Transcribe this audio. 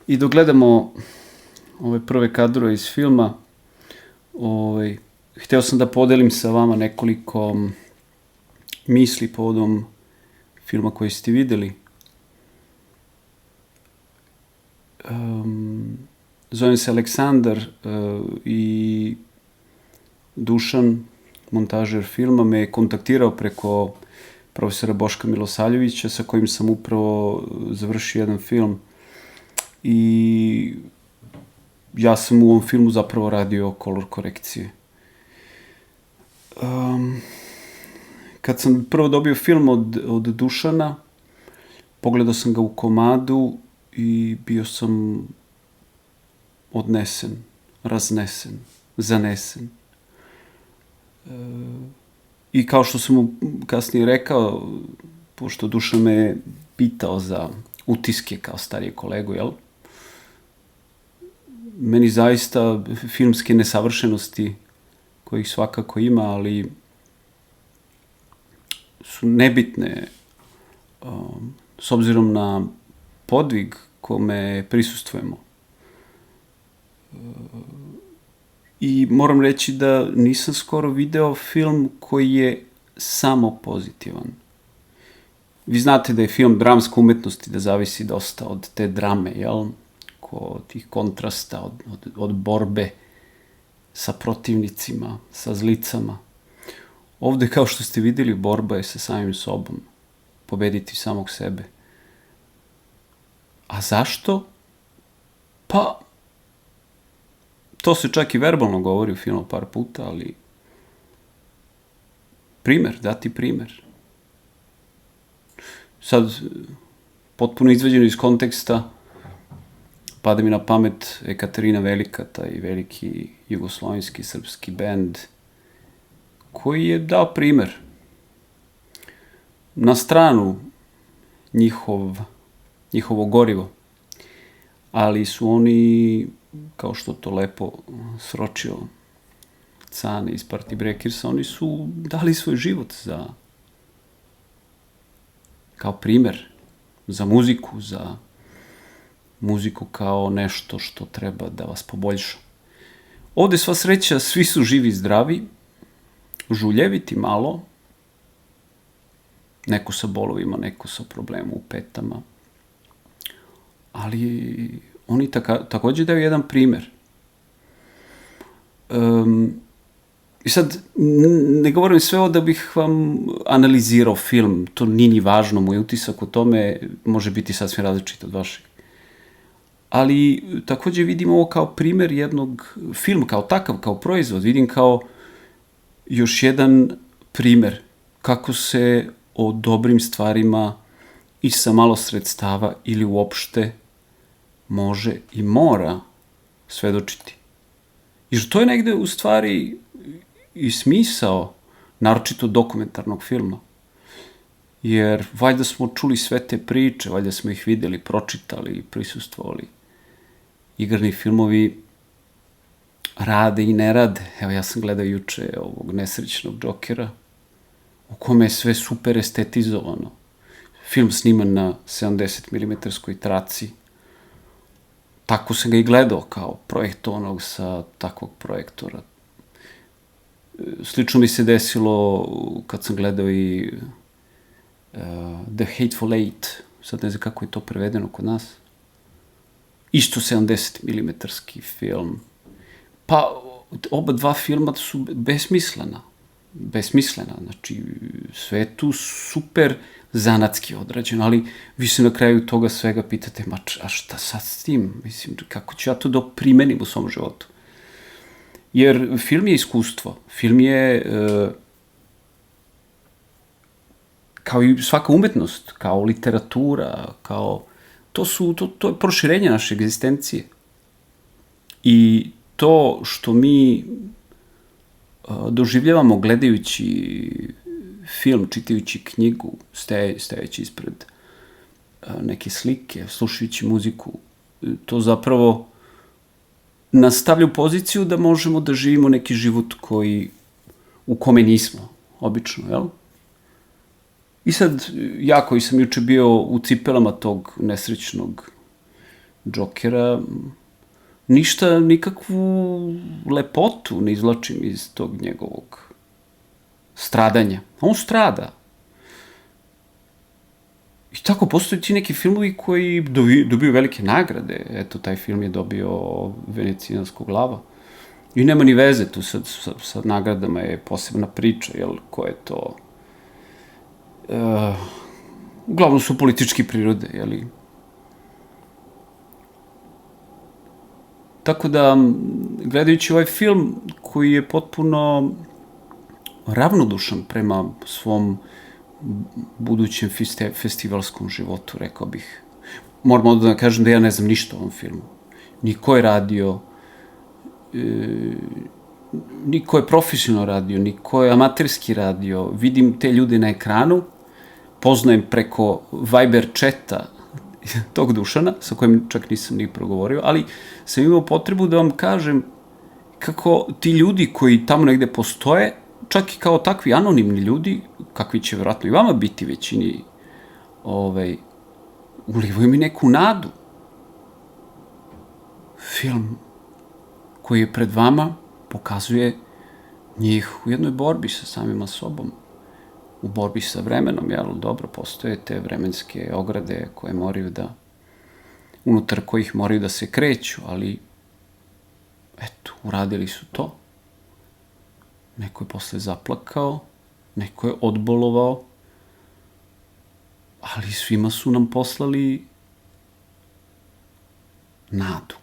I dok gledamo ove prve kadrove iz filma, hteo sam da podelim sa vama nekoliko misli povodom filma koji ste videli. Zovem se Aleksandar i Dušan, montažer filma, me je kontaktirao preko profesora Boška Milosavljevića, sa kojim sam upravo završio jedan film. I ja sam u ovom filmu zapravo radio kolor korekcije. Kad sam prvo dobio film od Dušana, pogledao sam ga u komadu i bio sam odnesen, raznesen, zanesen. I kao što sam mu kasnije rekao, pošto Dušan me pitao za utiske kao starije kolegu, jel? Meni zaista filmske nesavršenosti, kojih svakako ima, ali su nebitne s obzirom na podvig kome prisustvujemo. I moram reći da nisam skoro video film koji je samo pozitivan. Vi znate da je film dramska umetnost i da zavisi dosta od te drame, jel? Od tih kontrasta, od borbe sa protivnicima, sa zlicama. Ovde, kao što ste videli, borba je sa samim sobom. Pobediti samog sebe. A zašto? Pa, to se čak i verbalno govori u filmu par puta, ali dati primer. Sad, potpuno izvađeno iz konteksta, pada mi na pamet Ekaterina Velika, taj veliki jugoslovenski srpski bend, koji je dao primer. Na stranu njihovo gorivo, ali su oni, kao što to lepo sročio Cane iz Party Breakersa, oni su dali svoj život kao primer za muziku kao nešto što treba da vas poboljša. Ovde sva sreća, svi su živi i zdravi, žuljeviti malo, neko sa bolovima, neko sa problemom u petama, ali oni takođe daju jedan primer. I sad, ne govorim sve ovo da bih vam analizirao film, to nije ni važno, moj utisak o tome može biti sasvim različit od vašeg. Ali takođe vidim ovo kao primer jednog filma, kao takav, kao proizvod, vidim kao još jedan primer kako se o dobrim stvarima i sa malo sredstava ili uopšte može i mora svedočiti. Jer to je negde u stvari i smisao, naročito dokumentarnog filma. Jer valjda smo čuli sve te priče, valjda smo ih videli, pročitali, prisustvovali. Igrani filmovi rade i ne rade. Evo, ja sam gledao juče ovog nesrećnog Džokera, u kome je sve super estetizovano. Film sniman na 70 mm traci. Tako sam ga i gledao, kao projektovanog sa takvog projektora. Slično mi se desilo kad sam gledao i The Hateful Eight, sad ne znam kako je to prevedeno kod nas. Isto 70 mm film. Pa, oba dva filma su besmislena, znači sve je tu super zanatski odrađeno, ali vi se na kraju toga svega pitate, a šta sad s tim? Mislim, kako ću ja to da primenim u svom životu? Jer film je iskustvo, film je kao i svaka umetnost, kao literatura, to je proširenje naše egzistencije. I to što mi doživljavamo gledajući film, čitajući knjigu, stajajući ispred neke slike, slušajući muziku, to zapravo nas stavlja u poziciju da možemo da živimo neki život u kome nismo, obično, jel? I sad, ja koji sam juče bio u cipelama tog nesrećnog Džokera, ništa, nikakvu lepotu ne izvlačim iz tog njegovog stradanja. On strada. I tako postoji ti neki filmovi koji dobiju velike nagrade. Eto, taj film je dobio Venecijanskog lava. I nema ni veze tu sa nagradama, je posebna priča, jel, ko je to... Uglavnom su politički prirode, jeli. Tako da, gledajući ovaj film koji je potpuno ravnodušan prema svom budućem festivalskom životu, rekao bih. Moram onda da kažem da ja ne znam ništa o ovom filmu. Ni ko je radio, ni ko je profesionalno radio, ni ko je amaterski radio. Vidim te ljude na ekranu, poznajem preko Viber chata tog Dušana, sa kojim čak nisam ni progovorio, ali sam imao potrebu da vam kažem kako ti ljudi koji tamo negde postoje, čak i kao takvi anonimni ljudi, kakvi će vjerojatno i vama biti većini, ulivaju mi neku nadu. Film koji je pred vama pokazuje njih u jednoj borbi sa samima sobom, u borbi sa vremenom, jel? Dobro, postoje te vremenske ograde koje moraju da, unutar kojih moraju da se kreću, ali eto, uradili su to. Neko je posle zaplakao, neko je odbolovao, ali svima su nam poslali nadu.